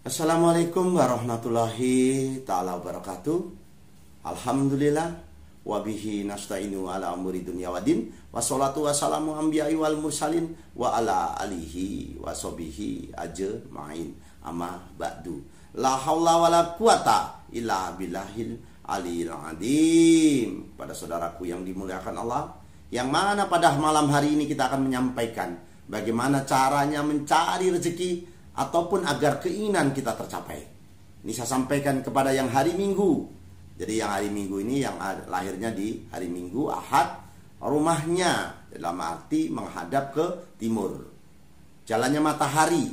Assalamualaikum warahmatullahi ta'ala wabarakatuh. Alhamdulillah wabihi nasta'inu ala amri dunya wadin. Wassalatu wassalamu anbiya'i wal mursalin wa ala alihi wa sahbihi ajma'in. Amma ba'du. La haula wala quwata illa billahil aliyil azim. Pada saudaraku yang dimuliakan Allah, yang mana pada malam hari ini kita akan menyampaikan bagaimana caranya mencari rezeki ataupun agar keinginan kita tercapai. Ini saya sampaikan kepada yang hari Minggu. Jadi yang hari Minggu ini yang lahirnya di hari Minggu, Ahad, rumahnya dalam arti menghadap ke timur. Jalannya matahari.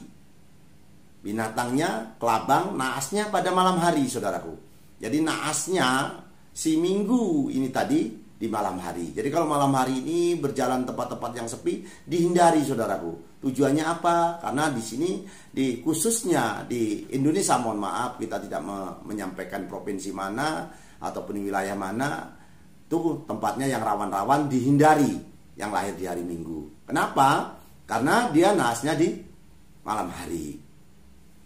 Binatangnya kelabang, naasnya pada malam hari, saudaraku. Jadi naasnya si Minggu ini tadi di malam hari. Jadi kalau malam hari ini berjalan tempat-tempat yang sepi, dihindari, saudaraku. Tujuannya apa? Karena di sini, khususnya di Indonesia, mohon maaf, kita tidak menyampaikan provinsi mana ataupun wilayah mana, itu tempatnya yang rawan-rawan dihindari yang lahir di hari Minggu. Kenapa? Karena dia naasnya di malam hari.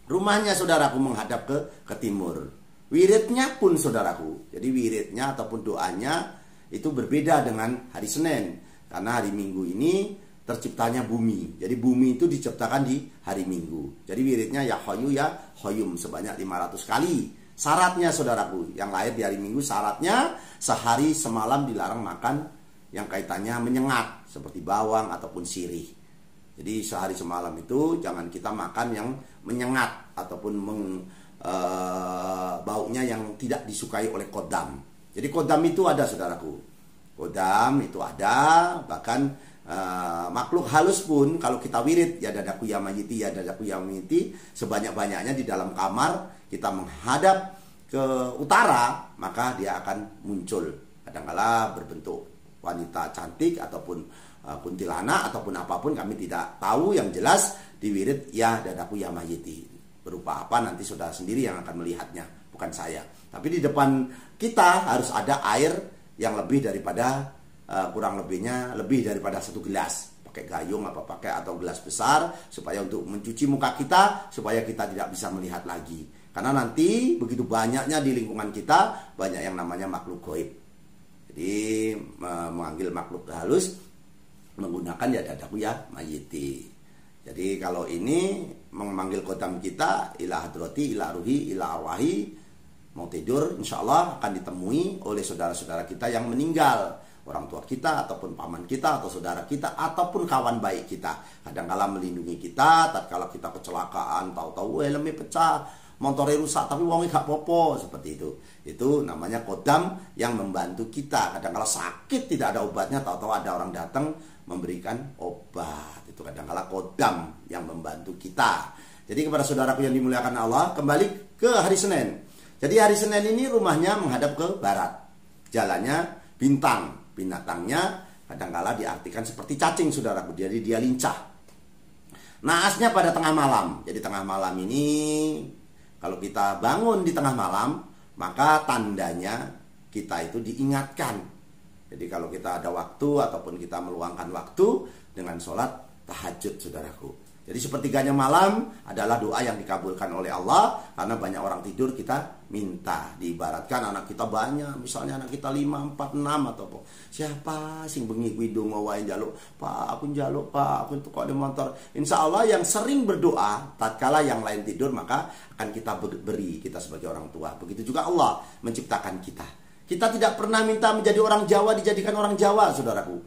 Rumahnya, saudaraku, menghadap ke timur. Wiridnya pun, saudaraku, jadi wiridnya ataupun doanya itu berbeda dengan hari Senin. Karena hari Minggu ini terciptanya bumi. Jadi bumi itu diciptakan di hari Minggu. Jadi wiridnya ya Hayyu ya Qayyum sebanyak 500 kali. Syaratnya, saudaraku, yang lahir di hari Minggu, syaratnya sehari semalam dilarang makan yang kaitannya menyengat seperti bawang ataupun sirih. Jadi sehari semalam itu jangan kita makan yang menyengat ataupun baunya yang tidak disukai oleh kodam. Jadi kodam itu ada, saudaraku. Kodam itu ada, bahkan makhluk halus pun kalau kita wirid ya dadaku ya mayiti, ya dadaku ya mayiti, sebanyak-banyaknya di dalam kamar kita menghadap ke utara, maka dia akan muncul. Kadang-kala berbentuk wanita cantik ataupun kuntilanak ataupun apapun, kami tidak tahu. Yang jelas di wirid ya dadaku ya mayiti. Berupa apa nanti saudara sendiri yang akan melihatnya, bukan saya. Tapi di depan kita harus ada air yang lebih daripada kurang lebihnya lebih daripada 1 gelas, pakai gayung apa pakai atau gelas besar, supaya untuk mencuci muka kita, supaya kita tidak bisa melihat lagi. Karena nanti begitu banyaknya di lingkungan kita banyak yang namanya makhluk gaib. Jadi memanggil makhluk halus menggunakan ya dadaku ya mayiti. Jadi kalau ini memanggil kodam kita ila hadrati, ila ruhi, ila arwahi, mau tidur insya Allah akan ditemui oleh saudara-saudara kita yang meninggal, orang tua kita ataupun paman kita atau saudara kita ataupun kawan baik kita. Kadang-kala melindungi kita tatkala kita kecelakaan, tahu-tahu helmnya pecah, motornya rusak tapi wongnya gak popo, seperti itu. Itu namanya kodam yang membantu kita. Kadang-kala sakit tidak ada obatnya, tahu-tahu ada orang datang memberikan obat. Itu kadang-kala kodam yang membantu kita. Jadi kepada saudaraku yang dimuliakan Allah, kembali ke hari Senin. Jadi hari Senin ini rumahnya menghadap ke barat, jalannya bintang. Binatangnya kadangkala diartikan seperti cacing, saudaraku. Jadi dia lincah. Naasnya pada tengah malam. Jadi tengah malam ini kalau kita bangun di tengah malam, maka tandanya kita itu diingatkan. Jadi kalau kita ada waktu ataupun kita meluangkan waktu dengan sholat tahajud, saudaraku. Jadi sepertiganya malam adalah doa yang dikabulkan oleh Allah. Karena banyak orang tidur, kita minta. Diibaratkan anak kita banyak, misalnya anak kita 5, 4, 6 atau apa. Siapa sing bengi kuwi donga wae njaluk, Pak aku njaluk, Pak aku kok ada motor. Insya Allah yang sering berdoa tatkala yang lain tidur, maka akan kita beri, kita sebagai orang tua. Begitu juga Allah menciptakan kita. Kita tidak pernah minta menjadi orang Jawa dijadikan orang Jawa, saudaraku.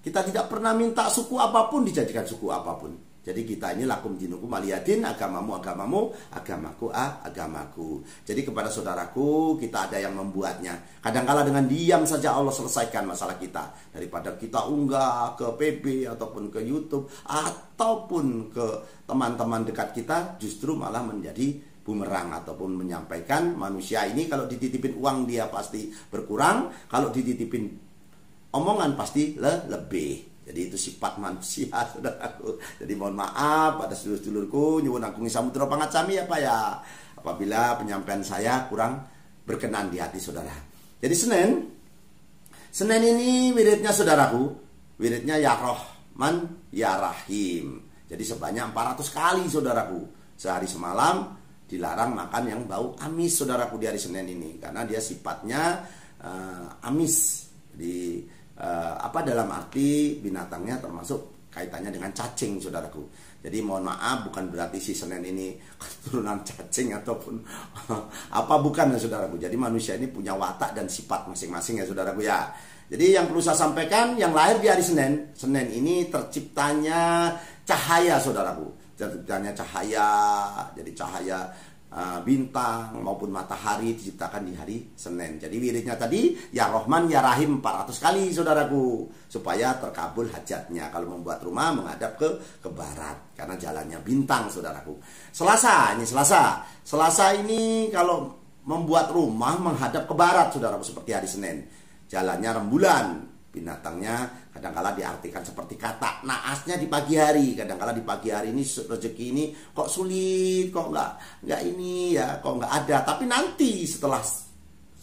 Kita tidak pernah minta suku apapun dijadikan suku apapun. Jadi kita ini lakum dinukum waliyadin, agamamu agamamu, agamaku agamaku. Jadi kepada saudaraku, kita ada yang membuatnya. Kadangkala dengan diam saja Allah selesaikan masalah kita. Daripada kita unggah ke PB ataupun ke YouTube ataupun ke teman-teman dekat kita, justru malah menjadi bumerang ataupun menyampaikan manusia ini kalau dititipin uang dia pasti berkurang, kalau dititipin omongan pasti lebih. Jadi itu sifat manusia, saudaraku. Jadi mohon maaf pada sedulur-sedulurku, nyuwun agung samudra pangacami ya Pak ya, apabila penyampaian saya kurang berkenan di hati saudara. Jadi Senin ini wiridnya, saudaraku, wiridnya ya Rahman ya Rahim. Jadi sebanyak 400 kali, saudaraku. sehari semalam dilarang makan yang bau amis saudaraku di hari Senin ini, karena dia sifatnya amis di dalam arti binatangnya termasuk kaitannya dengan cacing saudaraku. Jadi mohon maaf, bukan berarti si Senin ini keturunan cacing ataupun apa, bukan ya saudaraku. Jadi manusia ini punya watak dan sifat masing-masing ya saudaraku ya. Jadi yang perlu saya sampaikan, yang lahir di hari Senin, Senin ini terciptanya cahaya saudaraku. Terciptanya cahaya, jadi cahaya bintang maupun matahari diciptakan di hari Senin. Jadi wiridnya tadi ya Rahman ya Rahim 400 kali saudaraku, supaya terkabul hajatnya. Kalau membuat rumah menghadap ke barat karena jalannya bintang saudaraku. Selasa ini kalau membuat rumah menghadap ke barat saudaraku, seperti hari Senin. Jalannya rembulan, binatangnya kadangkala diartikan seperti kata naasnya di pagi hari. Kadangkala di pagi hari ini rezeki ini kok sulit, kok nggak ini ya, kok nggak ada. Tapi nanti setelah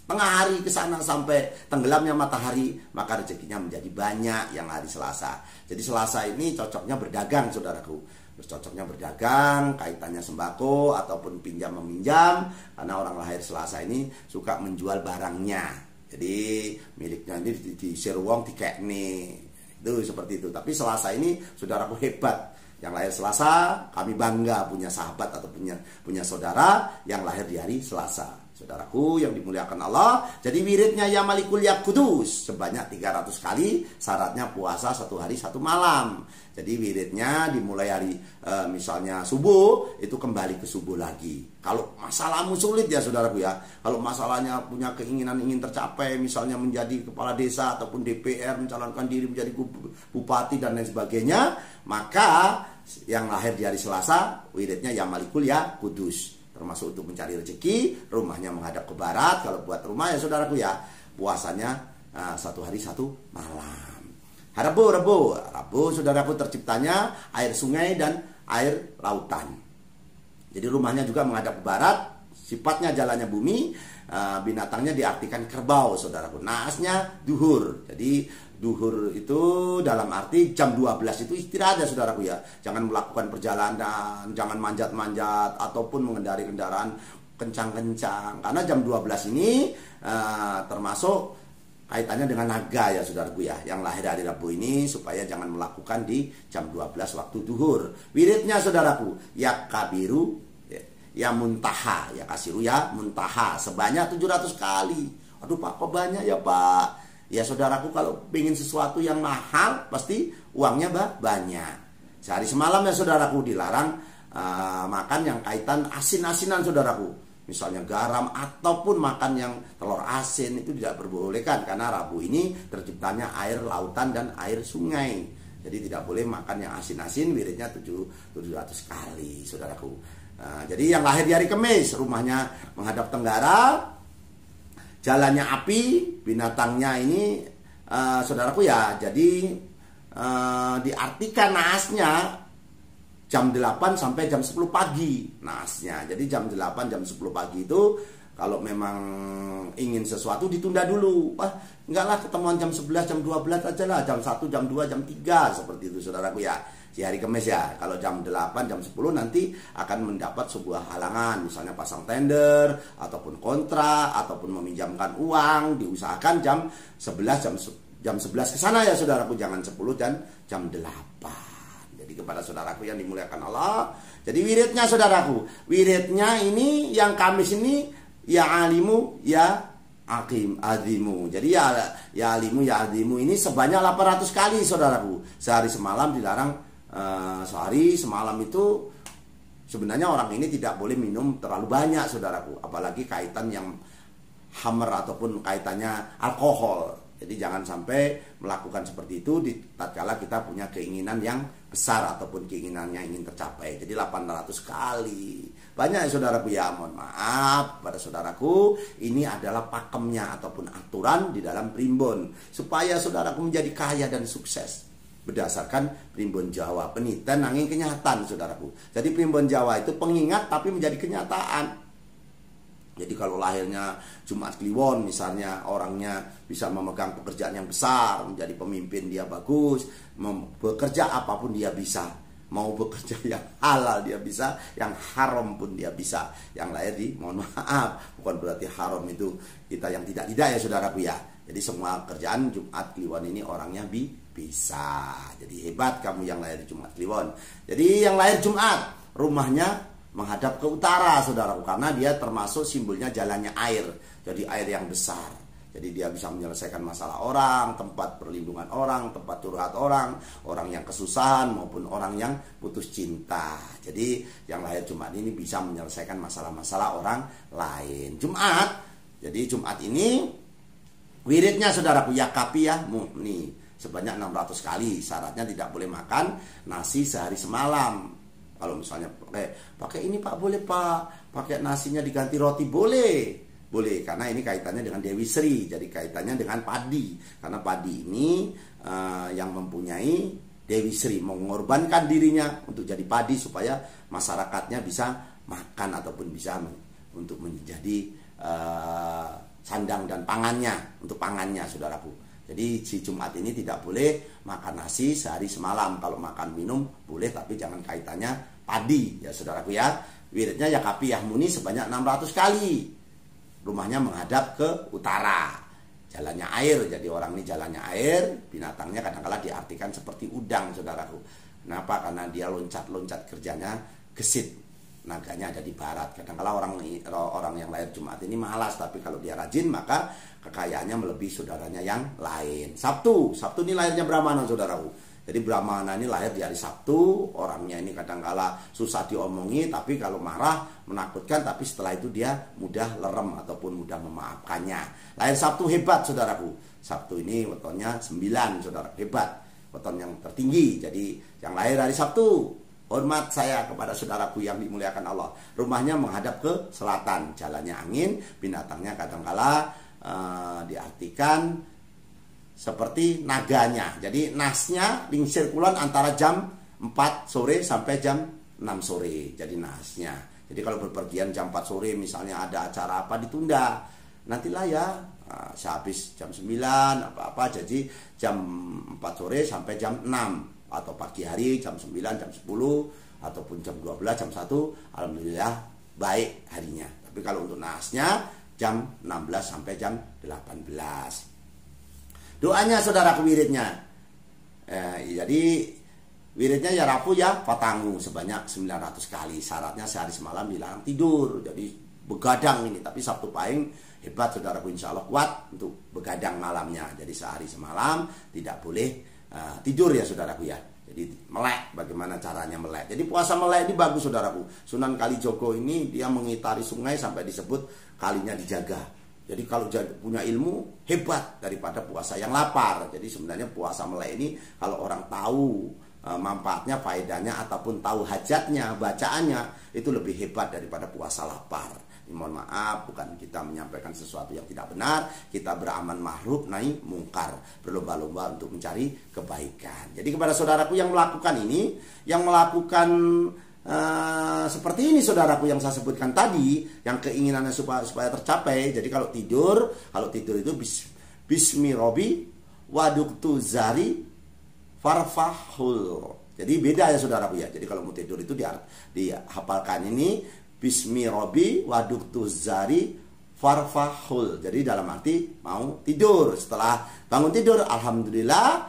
tengah hari ke sana sampai tenggelamnya matahari, maka rezekinya menjadi banyak yang hari Selasa. Jadi Selasa ini cocoknya berdagang saudaraku. Terus cocoknya berdagang, kaitannya sembako ataupun pinjam meminjam, karena orang lahir Selasa ini suka menjual barangnya. Jadi miliknya ini di Seruang dikekne, itu seperti itu. Tapi Selasa ini saudaraku hebat. Yang lahir Selasa, kami bangga punya sahabat atau punya saudara yang lahir di hari Selasa. Saudaraku yang dimuliakan Allah, jadi wiridnya ya Malikul ya Kudus sebanyak 300 kali, syaratnya puasa 1 hari 1 malam. Jadi wiridnya dimulai hari misalnya subuh, itu kembali ke subuh lagi. Kalau masalahmu sulit ya saudaraku ya, kalau masalahnya punya keinginan ingin tercapai, misalnya menjadi kepala desa ataupun DPR, mencalonkan diri menjadi bupati dan lain sebagainya, maka yang lahir di hari Selasa, wiridnya ya Malikul ya Kudus. Termasuk untuk mencari rezeki, rumahnya menghadap ke barat. Kalau buat rumah ya saudaraku ya, puasanya 1 hari 1 malam. Rabu saudaraku terciptanya air sungai dan air lautan. Jadi rumahnya juga menghadap ke barat, sifatnya jalannya bumi, binatangnya diartikan kerbau saudaraku. Naasnya duhur. Jadi duhur itu dalam arti jam 12 itu istirahat ya saudaraku ya. Jangan melakukan perjalanan, jangan manjat-manjat ataupun mengendari kendaraan kencang-kencang. Karena jam 12 ini termasuk kaitannya dengan naga ya saudaraku ya. Yang lahir hari Rabu ini supaya jangan melakukan di jam 12 waktu duhur. Wiridnya saudaraku ya kabiru, ya muntaha, ya kasiru ya muntaha sebanyak 700 kali. Aduh Pak, kok banyak ya Pak? Ya saudaraku, kalau ingin sesuatu yang mahal pasti uangnya banyak. Sehari semalam ya saudaraku dilarang makan yang kaitan asin-asinan saudaraku. Misalnya garam ataupun makan yang telur asin itu tidak diperbolehkan, karena Rabu ini terciptanya air lautan dan air sungai. Jadi tidak boleh makan yang asin-asin, wiridnya 700 kali saudaraku. Jadi yang lahir di hari Kamis, rumahnya menghadap tenggara, jalannya api, binatangnya ini saudaraku ya, jadi diartikan naasnya jam 8 sampai jam 10 pagi naasnya. Jadi jam 8 jam 10 pagi itu kalau memang ingin sesuatu ditunda dulu. Enggaklah, ketemuan jam 11 jam 12 aja lah, jam 1 jam 2 jam 3 seperti itu saudaraku ya. Di hari Kamis ya, kalau jam 8 jam 10 nanti akan mendapat sebuah halangan, misalnya pasang tender ataupun kontrak ataupun meminjamkan uang, diusahakan jam 11 jam 11 ke sana ya saudaraku, jangan 10 dan jam 8. Jadi kepada saudaraku yang dimuliakan Allah, jadi wiridnya saudaraku, wiridnya ini yang Kamis ini ya alimu ya azimu. Jadi ya alimu ya azimu ini sebanyak 800 kali saudaraku. Sehari semalam dilarang. Sehari semalam itu sebenarnya orang ini tidak boleh minum terlalu banyak saudaraku, apalagi kaitan yang hammer ataupun kaitannya alkohol. Jadi jangan sampai melakukan seperti itu di tatkala kita punya keinginan yang besar ataupun keinginan yang ingin tercapai. Jadi 800 kali. Banyak ya saudaraku ya, mohon maaf pada saudaraku, ini adalah pakemnya ataupun aturan di dalam primbon supaya saudaraku menjadi kaya dan sukses. Berdasarkan primbon Jawa, peniten nanging kenyataan saudaraku. Jadi primbon Jawa itu pengingat tapi menjadi kenyataan. Jadi kalau lahirnya Jumat Kliwon misalnya, orangnya bisa memegang pekerjaan yang besar, menjadi pemimpin dia bagus, bekerja apapun dia bisa. mau bekerja yang halal dia bisa, yang haram pun dia bisa. Yang lahir di, mohon maaf, bukan berarti haram itu kita yang tidak ya saudaraku ya. Jadi semua kerjaan Jumat Kliwon ini orangnya bisa. Jadi hebat kamu yang lahir di Jumat Kliwon. Jadi yang lahir Jumat, rumahnya menghadap ke utara saudaraku, karena dia termasuk simbolnya jalannya air. Jadi air yang besar. Jadi dia bisa menyelesaikan masalah orang, tempat perlindungan orang, tempat curhat orang, orang yang kesusahan maupun orang yang putus cinta. Jadi yang lahir Jumat ini bisa menyelesaikan masalah-masalah orang lain. Jumat. Jadi Jumat ini wiridnya saudaraku ya kapiyah murni sebanyak 600 kali. Syaratnya tidak boleh makan nasi sehari semalam. Kalau misalnya pakai ini Pak, boleh Pak. Pakai nasinya diganti roti boleh. Boleh, karena ini kaitannya dengan Dewi Sri. Jadi kaitannya dengan padi. Karena padi ini yang mempunyai Dewi Sri, mengorbankan dirinya untuk jadi padi supaya masyarakatnya bisa makan ataupun bisa untuk menjadi sandang dan pangannya, untuk pangannya saudaraku. Jadi si Jumat ini tidak boleh makan nasi sehari semalam. Kalau makan minum boleh, tapi jangan kaitannya padi ya saudaraku ya. Wiridnya ya kapiyah muni sebanyak 600 kali. Rumahnya menghadap ke utara, jalannya air. Jadi orang ini jalannya air, binatangnya kadang-kala diartikan seperti udang saudaraku. Kenapa? Karena dia loncat-loncat kerjanya gesit, naganya ada di barat. Kadang-kala orang yang lahir Jumat ini malas, tapi kalau dia rajin maka kekayaannya melebihi saudaranya yang lain. Sabtu ini lahirnya Brahmana saudaraku. Jadi Brahmana ini lahir di hari Sabtu. Orangnya ini kadang-kala susah diomongi, tapi kalau marah menakutkan, tapi setelah itu dia mudah lerem ataupun mudah memaafkannya. Lahir Sabtu hebat saudaraku. Sabtu ini wetonnya 9 saudara, hebat, weton yang tertinggi. Jadi yang lahir hari Sabtu, hormat saya kepada saudaraku yang dimuliakan Allah. Rumahnya menghadap ke selatan, jalannya angin, binatangnya kadang-kala diartikan seperti naganya. Jadi nasnya lingsir kulon antara jam 4 sore sampai jam 6 sore. Jadi nasnya. Jadi kalau berpergian jam 4 sore misalnya ada acara apa ditunda. Nantilah ya, sehabis jam 9 apa-apa, jadi jam 4 sore sampai jam 6. Atau pagi hari jam 9, jam 10, ataupun jam 12, jam 1. Alhamdulillah baik harinya. Tapi kalau untuk nasnya jam 16 sampai jam 18. Doanya saudaraku wiridnya. Jadi wiridnya ya rapuh ya patangu sebanyak 900 kali. Syaratnya sehari semalam dilarang tidur. Jadi begadang ini. Tapi Sabtu Pahing hebat saudaraku, insya Allah kuat untuk begadang malamnya. Jadi sehari semalam tidak boleh tidur ya saudaraku ya. Jadi melek, bagaimana caranya melek. Jadi puasa melek ini bagus saudaraku. Sunan Kalijogo ini dia mengitari sungai sampai disebut kalinya dijaga. Jadi kalau punya ilmu hebat daripada puasa yang lapar. Jadi sebenarnya puasa melek ini kalau orang tahu manfaatnya, faedahnya ataupun tahu hajatnya, bacaannya, itu lebih hebat daripada puasa lapar. Mohon maaf, bukan kita menyampaikan sesuatu yang tidak benar. Kita beramal ma'ruf nahi mungkar, berlomba-lomba untuk mencari kebaikan. Jadi kepada saudaraku yang melakukan ini, yang melakukan seperti ini saudaraku yang saya sebutkan tadi, yang keinginannya supaya tercapai. Jadi kalau tidur itu bismi robi waduktu zari farfahul. Jadi beda ya saudaraku ya. Jadi kalau mau tidur itu dihafalkan ini bismi robi waduktu zari farfahul. Jadi dalam arti mau tidur, setelah bangun tidur alhamdulillah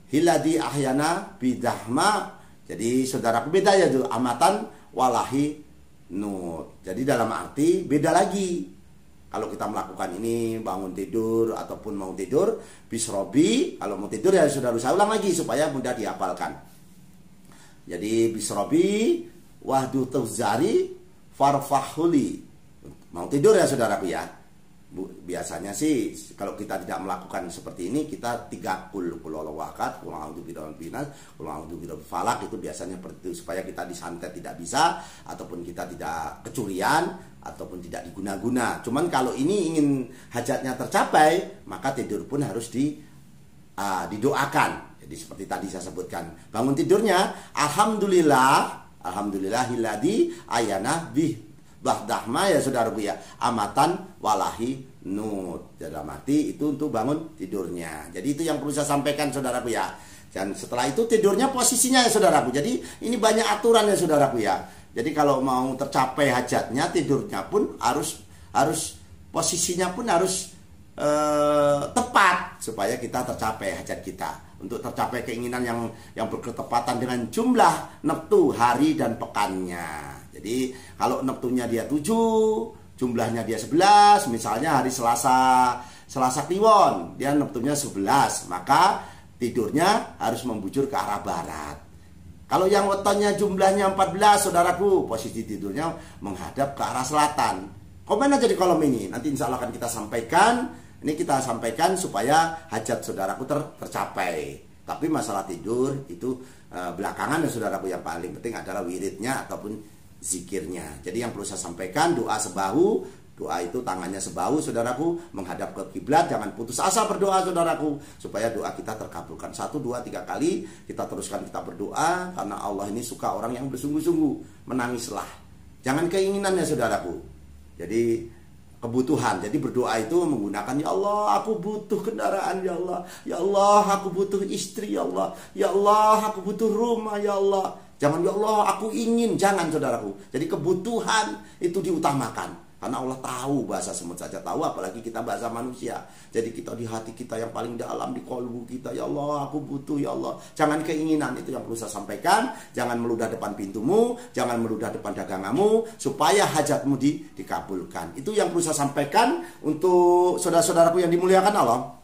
hiladi ahyana bidahma. Jadi saudaraku beda ya tuh, amatan walahi nut. Jadi dalam arti beda lagi. Kalau kita melakukan ini bangun tidur ataupun mau tidur, bisrobi, kalau mau tidur ya saudara, saya ulang lagi supaya mudah dihafalkan. Jadi bisrobi wahdu tuzari farfahuli. Mau tidur ya saudaraku ya. Biasanya sih kalau kita tidak melakukan seperti ini, kita 3 kul Allahu ahad, kul a'udzu birabbil nas, kul a'udzu birabbil falaq, itu biasanya seperti itu, supaya kita disantet tidak bisa ataupun kita tidak kecurian ataupun tidak diguna-guna. Cuman kalau ini ingin hajatnya tercapai, maka tidur pun harus didoakan. Jadi seperti tadi saya sebutkan, bangun tidurnya alhamdulillahilladzi ayana bih bahdahma ya saudaraku ya, amatan walahi nut. Dalam arti itu untuk bangun tidurnya. Jadi itu yang perlu saya sampaikan saudaraku ya. Dan setelah itu tidurnya posisinya ya saudaraku. Jadi ini banyak aturan ya saudaraku ya. Jadi kalau mau tercapai hajatnya, tidurnya pun harus posisinya pun harus tepat supaya kita tercapai hajat kita. Untuk tercapai keinginan yang berketepatan dengan jumlah neptu hari dan pekannya. Jadi kalau neptunya dia 7, jumlahnya dia 11, misalnya hari Selasa Kliwon, dia neptunya 11, maka tidurnya harus membujur ke arah barat. Kalau yang wetonnya jumlahnya 14, saudaraku, posisi tidurnya menghadap ke arah selatan. Komen aja di kolom ini, nanti insya Allah akan kita sampaikan. Ini kita sampaikan supaya hajat saudaraku tercapai. Tapi masalah tidur itu belakangan ya saudaraku, yang paling penting adalah wiridnya ataupun zikirnya. Jadi yang perlu saya sampaikan, doa sebahu. Doa itu tangannya sebahu saudaraku, menghadap ke kiblat. Jangan putus asa berdoa saudaraku, supaya doa kita terkabulkan. 1, 2, 3 kali kita teruskan, kita berdoa. Karena Allah ini suka orang yang bersungguh-sungguh. Menangislah, jangan keinginannya saudaraku. Jadi kebutuhan. Jadi berdoa itu menggunakan, ya Allah aku butuh kendaraan, ya Allah. Ya Allah aku butuh istri, ya Allah. Ya Allah aku butuh rumah, ya Allah. Jangan ya Allah aku ingin, jangan saudaraku. Jadi kebutuhan itu diutamakan. Karena Allah tahu, bahasa semut saja tahu, apalagi kita bahasa manusia. Jadi kita di hati kita yang paling dalam, di kolbu kita, ya Allah aku butuh, ya Allah. Jangan keinginan, itu yang perlu saya sampaikan. Jangan meludah depan pintumu, jangan meludah depan daganganmu, supaya hajatmu dikabulkan. Itu yang perlu saya sampaikan untuk saudara-saudaraku yang dimuliakan Allah.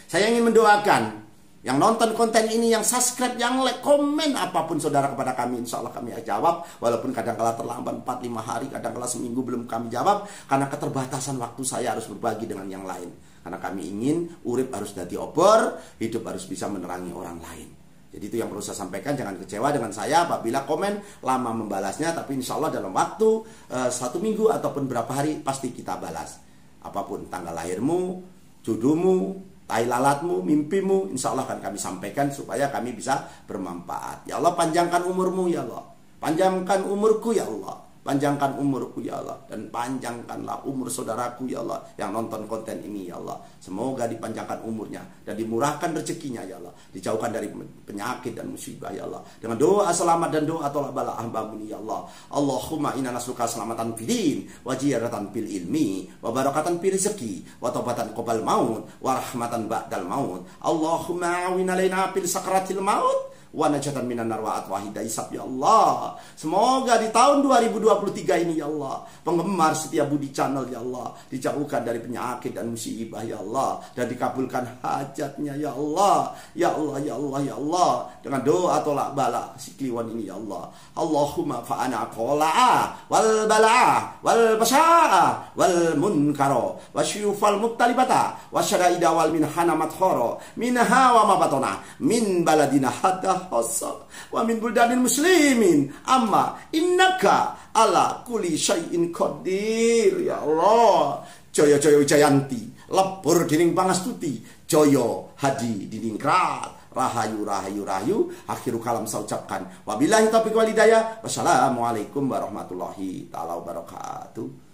Saya ingin mendoakan yang nonton konten ini, yang subscribe, yang like, komen apapun saudara kepada kami, insya Allah kami jawab. Walaupun kadang-kala terlambat 4-5 hari, kadang-kala seminggu belum kami jawab, karena keterbatasan waktu saya harus berbagi dengan yang lain. Karena kami ingin urip harus jadi obor, hidup harus bisa menerangi orang lain. Jadi itu yang perlu saya sampaikan. Jangan kecewa dengan saya apabila komen lama membalasnya, tapi insya Allah dalam waktu 1 minggu ataupun berapa hari pasti kita balas. Apapun tanggal lahirmu, jodohmu, tai lalatmu, mimpimu, insya Allah akan kami sampaikan supaya kami bisa bermanfaat. Ya Allah, panjangkan umurmu ya Allah. Panjangkan umurku ya Allah. Panjangkan umurku ya Allah. Dan panjangkanlah umur saudaraku ya Allah yang nonton konten ini ya Allah. Semoga dipanjangkan umurnya dan dimurahkan rezekinya ya Allah. Dijauhkan dari penyakit dan musibah ya Allah. Dengan doa selamat dan doa tolak bala hamba-Mu ya Allah. Allahumma inna nas'aluka selamatan fid din wa ziyaratan fil ilmi wa barakatan fil rezeki wa taubatan qabal maut wa rahmatan ba'dal maut. Allahumma awin alaina fil sakratil maut wa najatan minan nar wa atwahida isab ya Allah. Semoga di tahun 2023 ini ya Allah, penggemar setia Budi Channel ya Allah dijauhkan dari penyakit dan musibah ya Allah, dan dikabulkan hajatnya ya Allah. Ya Allah, ya Allah, ya Allah. Dengan doa tolak bala si Kliwon ini ya Allah. Allahumma fa'ana qola'a wal bala'a wal basya'a wal munkaro wa syufal mubtalibata wa syara'ida wal minhana mathoro minha wa mabatona min baladina hatta wa min buldanil muslimin amma innaka ala kulli syai'in qadir ya Allah. Jaya Jaya Jayanti lebur dining pangastuti, Jaya Hadi diningrat, rahayu rahayu rahayu. Akhiru kalam saya ucapkan wabillahi taufiq wal hidayah. Wassalamualaikum warahmatullahi taala wabarakatuh.